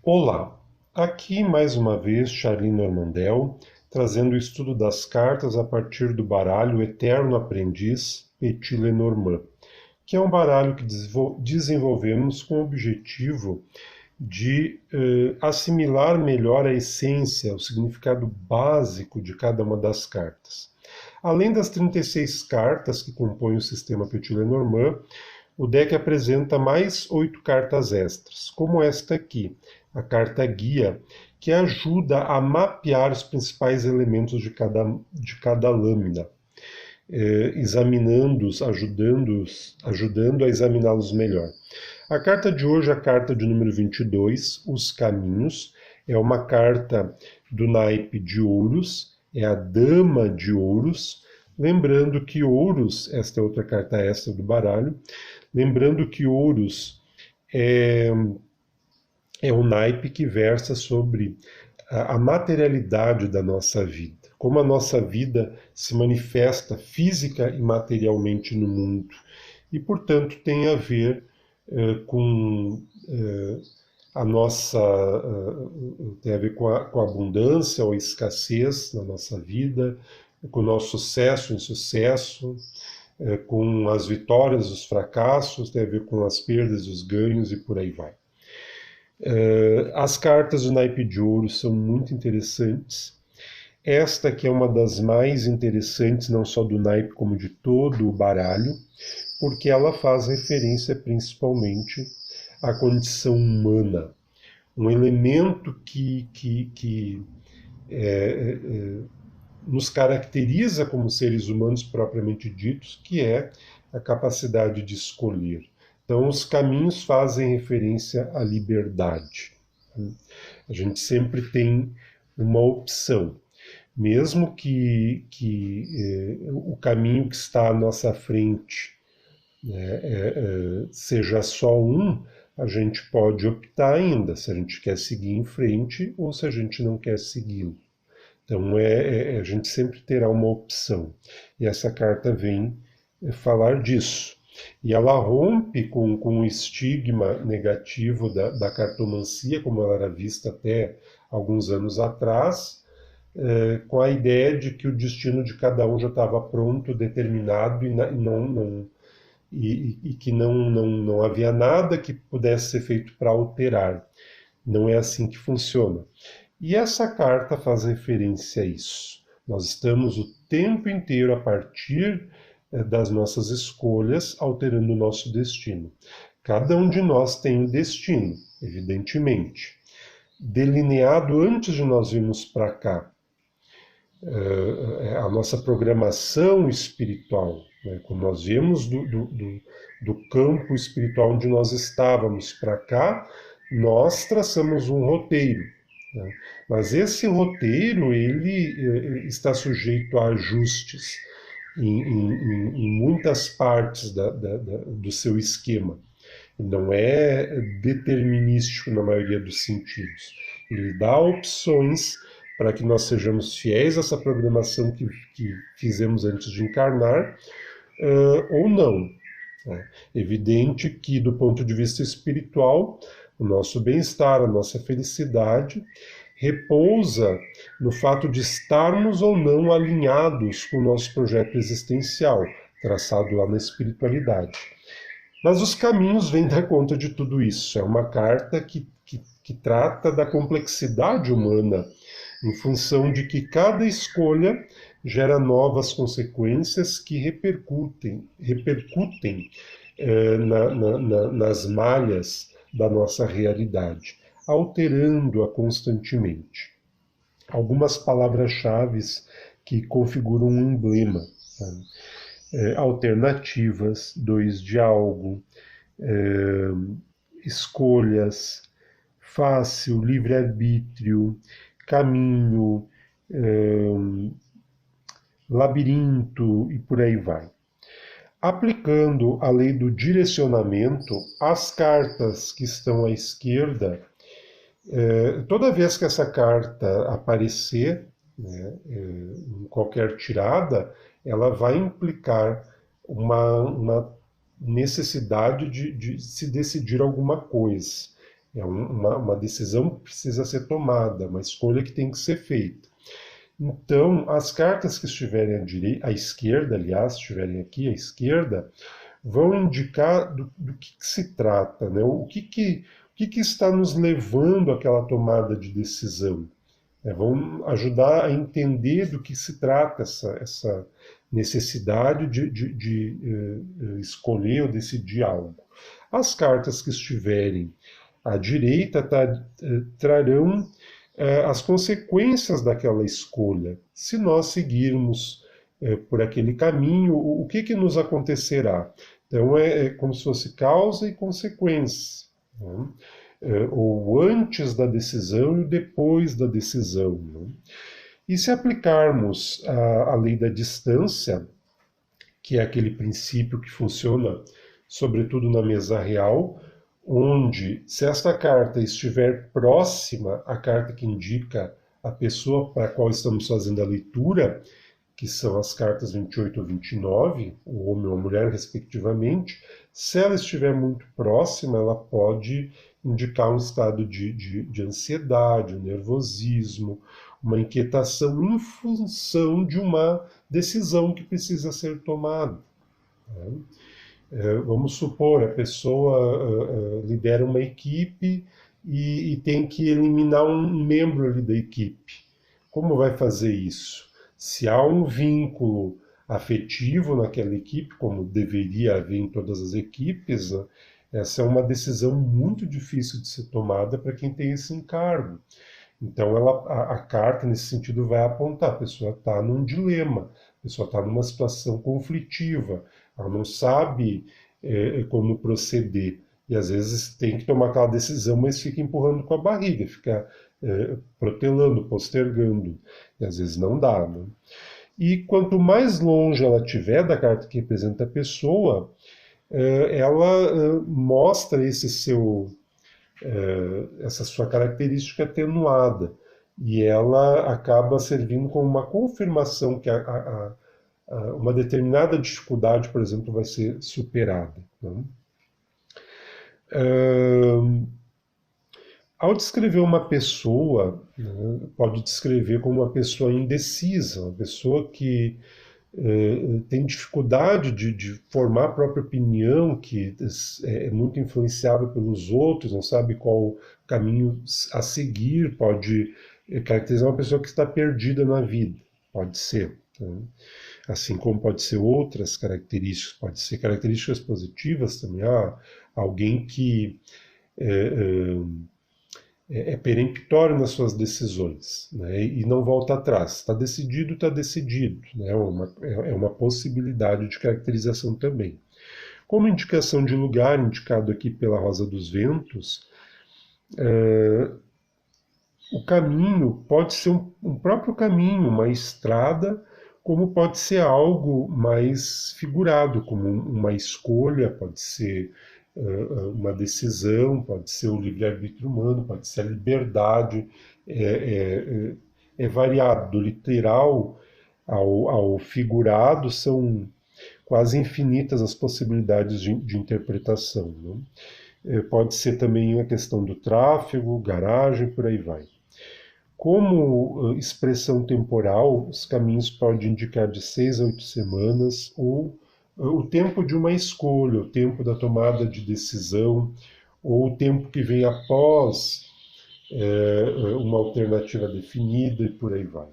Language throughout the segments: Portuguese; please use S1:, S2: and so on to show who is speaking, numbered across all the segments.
S1: Olá, aqui mais uma vez Charlie Normandel, trazendo o estudo das cartas a partir do baralho Eterno Aprendiz Petit Lenormand, que é um baralho que desenvolvemos com o objetivo de assimilar melhor a essência, o significado básico de cada uma das cartas. Além das 36 cartas que compõem o sistema Petit Lenormand, o deck apresenta mais 8 cartas extras, como esta aqui, a carta guia, que ajuda a mapear os principais elementos de cada lâmina, examinando-os, ajudando a examiná-los melhor. A carta de hoje é a carta de número 22, Os Caminhos, é uma carta do naipe de Ouros, é a Dama de Ouros, lembrando que Ouros, esta é outra carta extra do baralho, lembrando que Ouros é um naipe que versa sobre a materialidade da nossa vida, como a nossa vida se manifesta física e materialmente no mundo, e portanto tem a ver com a nossa tem a ver com a abundância ou escassez na nossa vida, com o nosso sucesso e insucesso, com as vitórias, os fracassos, tem a ver com as perdas, os ganhos e por aí vai. As cartas do naipe de ouro são muito interessantes. Esta que é uma das mais interessantes, não só do naipe como de todo o baralho, porque ela faz referência principalmente à condição humana, um elemento que nos caracteriza como seres humanos propriamente ditos, que é a capacidade de escolher. Então, os caminhos fazem referência à liberdade. A gente sempre tem uma opção. Mesmo que o caminho que está à nossa frente seja só um, a gente pode optar ainda se a gente quer seguir em frente ou se a gente não quer segui-lo. Então, a gente sempre terá uma opção. E essa carta vem falar disso. E ela rompe com o estigma negativo da cartomancia, como ela era vista até alguns anos atrás, com a ideia de que o destino de cada um já estava pronto, determinado, e que não havia nada que pudesse ser feito para alterar. Não é assim que funciona. E essa carta faz referência a isso. Nós estamos o tempo inteiro, a partir das nossas escolhas, alterando o nosso destino. Cada um de nós tem um destino, evidentemente, delineado antes de nós virmos para cá. A nossa programação espiritual, né? Quando nós viemos do campo espiritual onde nós estávamos para cá, nós traçamos um roteiro. Né? Mas esse roteiro ele está sujeito a ajustes em muitas partes do seu esquema. Não é determinístico na maioria dos sentidos. Ele dá opções para que nós sejamos fiéis a essa programação que fizemos antes de encarnar, ou não. É evidente que, do ponto de vista espiritual, o nosso bem-estar, a nossa felicidade, repousa no fato de estarmos ou não alinhados com o nosso projeto existencial, traçado lá na espiritualidade. Mas os caminhos vêm dar conta de tudo isso. É uma carta que trata da complexidade humana, em função de que cada escolha gera novas consequências que repercutem nas malhas da nossa realidade, alterando-a constantemente. Algumas palavras-chave que configuram um emblema. Alternativas, dois de algo, escolhas, fácil, livre-arbítrio, caminho, labirinto e por aí vai. Aplicando a lei do direcionamento, as cartas que estão à esquerda, toda vez que essa carta aparecer, né, em qualquer tirada, ela vai implicar uma necessidade de se decidir alguma coisa. É uma decisão que precisa ser tomada, uma escolha que tem que ser feita. Então, as cartas que estiverem à esquerda, aliás, estiverem aqui à esquerda, vão indicar do que se trata, né? O que está nos levando àquela tomada de decisão. Vão ajudar a entender do que se trata essa necessidade de escolher ou decidir algo. As cartas que estiverem à direita trarão as consequências daquela escolha. Se nós seguirmos por aquele caminho, o que nos acontecerá? Então é como se fosse causa e consequência, né? Ou antes da decisão e depois da decisão, né? E se aplicarmos a lei da distância, que é aquele princípio que funciona sobretudo na mesa real, onde, se esta carta estiver próxima à carta que indica a pessoa para a qual estamos fazendo a leitura, que são as cartas 28 ou 29, o homem ou a mulher, respectivamente, se ela estiver muito próxima, ela pode indicar um estado de ansiedade, um nervosismo, uma inquietação em função de uma decisão que precisa ser tomada, né? Vamos supor, a pessoa lidera uma equipe e tem que eliminar um membro ali da equipe. Como vai fazer isso? Se há um vínculo afetivo naquela equipe, como deveria haver em todas as equipes, né? Essa é uma decisão muito difícil de ser tomada para quem tem esse encargo. Então, a carta, nesse sentido, vai apontar: a pessoa está num dilema, a pessoa está numa situação conflitiva, ela não sabe como proceder. E às vezes tem que tomar aquela decisão, mas fica empurrando com a barriga, fica protelando, postergando. E às vezes não dá, né? E quanto mais longe ela estiver da carta que representa a pessoa, ela mostra essa sua característica atenuada. E ela acaba servindo como uma confirmação que uma determinada dificuldade, por exemplo, vai ser superada, né? Ao descrever uma pessoa, né, pode descrever como uma pessoa indecisa, uma pessoa que tem dificuldade de formar a própria opinião, que é muito influenciável pelos outros, não sabe qual caminho a seguir, pode caracterizar uma pessoa que está perdida na vida, pode ser, né? Assim como pode ser outras características, pode ser características positivas também. Alguém que é peremptório nas suas decisões, né, e não volta atrás. Está decidido, né, é uma possibilidade de caracterização também. Como indicação de lugar, indicado aqui pela Rosa dos Ventos, o caminho pode ser um próprio caminho, uma estrada, como pode ser algo mais figurado, como uma escolha, pode ser uma decisão, pode ser o livre-arbítrio humano, pode ser a liberdade. É variado, do literal ao figurado, são quase infinitas as possibilidades de interpretação, né? Pode ser também a questão do tráfego, garagem, por aí vai. Como expressão temporal, os caminhos podem indicar de 6 a 8 semanas, ou o tempo de uma escolha, o tempo da tomada de decisão, ou o tempo que vem após uma alternativa definida, e por aí vai.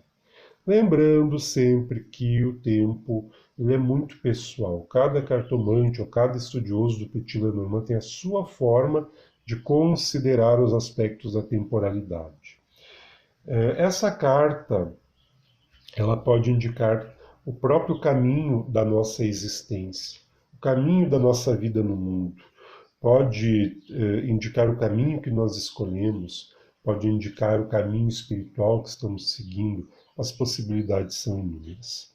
S1: Lembrando sempre que o tempo ele é muito pessoal. Cada cartomante ou cada estudioso do Petit Lenormand tem a sua forma de considerar os aspectos da temporalidade. Essa carta ela pode indicar o próprio caminho da nossa existência, o caminho da nossa vida no mundo. Pode indicar o caminho que nós escolhemos, pode indicar o caminho espiritual que estamos seguindo. As possibilidades são inúmeras.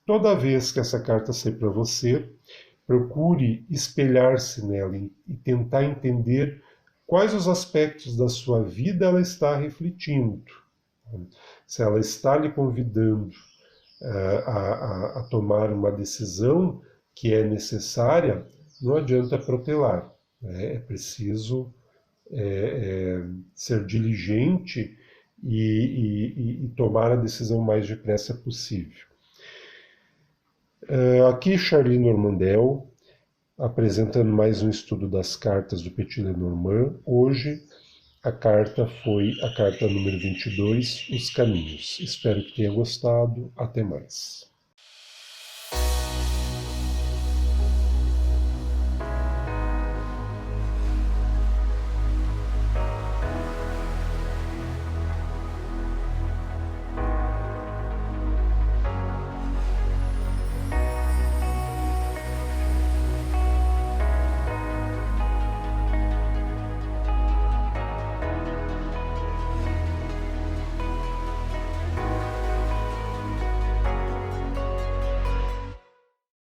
S1: Toda vez que essa carta sair para você, procure espelhar-se nela e tentar entender quais os aspectos da sua vida ela está refletindo. Se ela está lhe convidando a tomar uma decisão que é necessária, não adianta protelar, né? É preciso ser diligente e tomar a decisão mais depressa possível. Aqui Charlie Normandel, apresentando mais um estudo das cartas do Petit Lenormand. Hoje a carta foi a carta número 22, Os Caminhos. Espero que tenha gostado. Até mais.